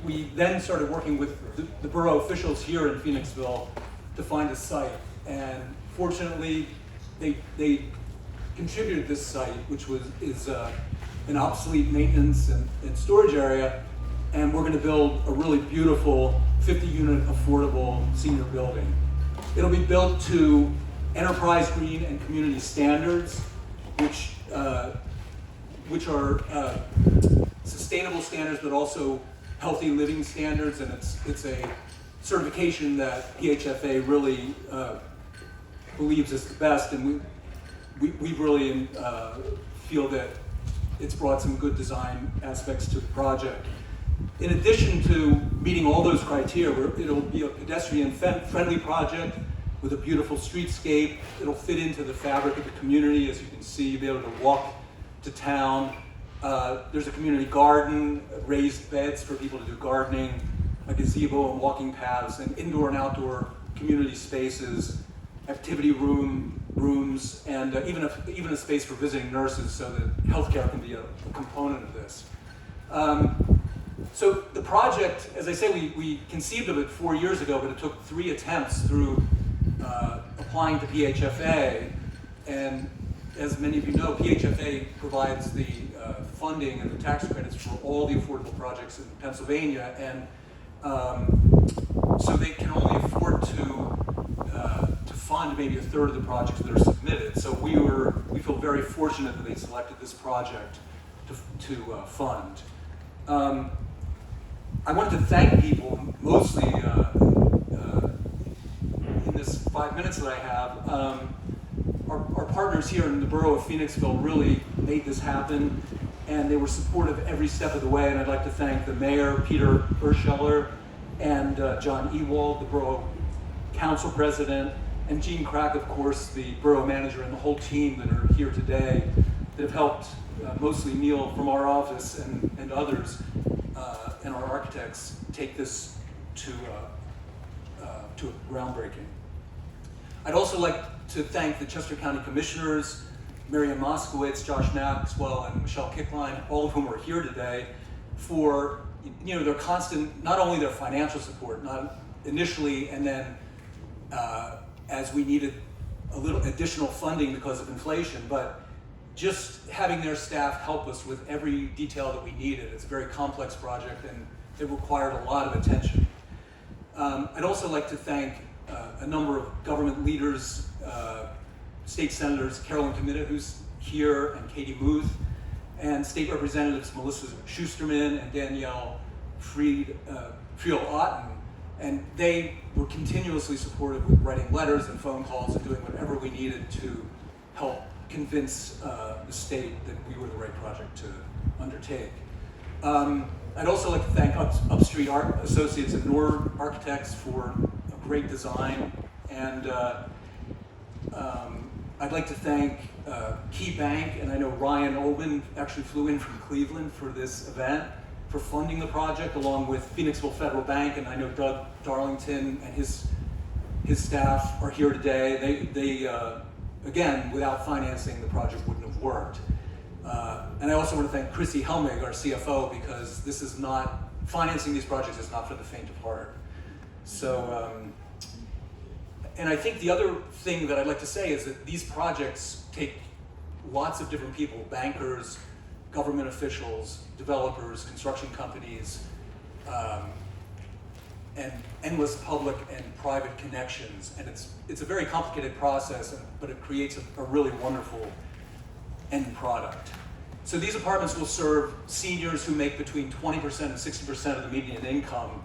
we then started working with the borough officials here in Phoenixville to find a site. And fortunately, they contributed this site, which is an obsolete maintenance and storage area. And we're going to build a really beautiful 50-unit affordable senior building. It'll be built to enterprise green and community standards, which are sustainable standards, but also healthy living standards, and it's a certification that PHFA really believes is the best, and we really feel that it's brought some good design aspects to the project. In addition to meeting all those criteria, it'll be a pedestrian-friendly project with a beautiful streetscape. It'll fit into the fabric of the community, as you can see. You'll be able to walk to town. There's a community garden, raised beds for people to do gardening, a gazebo and walking paths, and indoor and outdoor community spaces, activity rooms, and even a space for visiting nurses, so that healthcare can be a component of this. So the project, as I say, we conceived of it 4 years ago, but it took 3 attempts through applying to PHFA. And as many of you know, PHFA provides the funding and the tax credits for all the affordable projects in Pennsylvania, and so they can only afford to fund maybe 1/3 of the projects that are submitted. So we feel very fortunate that they selected this project to fund. I wanted to thank people, mostly in this 5 minutes that I have. Our partners here in the Borough of Phoenixville really made this happen, and they were supportive every step of the way. And I'd like to thank the mayor, Peter Urscheller, and John Ewald, the Borough Council President, and Gene Crack, of course, the Borough Manager, and the whole team that are here today that have helped, mostly Neil from our office and others, and our architects, take this to groundbreaking. I'd also like to thank the Chester County Commissioners, Miriam Moskowitz, Josh Maxwell, and Michelle Kickline, all of whom are here today, for their constant, not only their financial support, not initially, and then as we needed a little additional funding because of inflation, but just having their staff help us with every detail that we needed. It's a very complex project, and it required a lot of attention. I'd also like to thank a number of government leaders, state senators, Carolyn Committa, who's here, and Katie Muth, and state representatives Melissa Schusterman and Danielle Friel-Otten, and they were continuously supportive with writing letters and phone calls and doing whatever we needed to help convince the state that we were the right project to undertake. I'd also like to thank Upstreet Art Associates and Nord Architects for a great design, and I'd like to thank Key Bank, and I know Ryan Oldman actually flew in from Cleveland for this event, for funding the project, along with Phoenixville Federal Bank, and I know Doug Darlington and his staff are here today. They again, without financing, the project wouldn't have worked. And I also want to thank Chrissy Helmig, our CFO, because this is not, financing these projects is not for the faint of heart. So, and I think the other thing that I'd like to say is that these projects take lots of different people, bankers, government officials, developers, construction companies, and endless public and private connections. And it's a very complicated process, but it creates a really wonderful end product. So these apartments will serve seniors who make between 20% and 60% of the median income.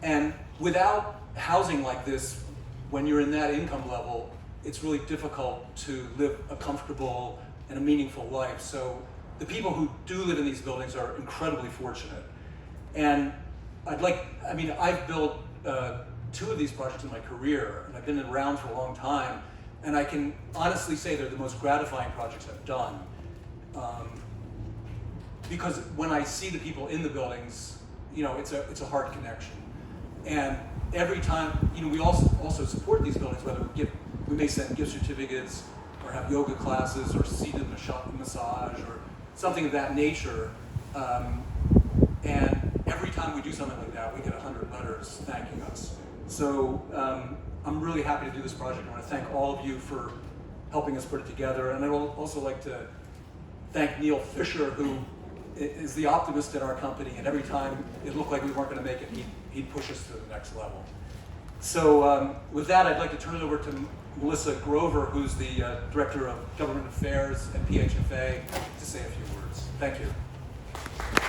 And without housing like this, when you're in that income level, it's really difficult to live a comfortable and a meaningful life. So the people who do live in these buildings are incredibly fortunate. And I've built 2 of these projects in my career, and I've been around for a long time, and I can honestly say they're the most gratifying projects I've done. Because when I see the people in the buildings, it's a hard connection. And every time, we also support these buildings, whether we may send gift certificates, or have yoga classes, or seated massage, or something of that nature. And every time we do something like that, we get 100 letters thanking us. So I'm really happy to do this project. I want to thank all of you for helping us put it together. And I would also like to thank Neil Fisher, who is the optimist in our company, and every time it looked like we weren't going to make it, he'd push us to the next level. So with that, I'd like to turn it over to Melissa Grover, who's the Director of Government Affairs at PHFA, to say a few words. Thank you.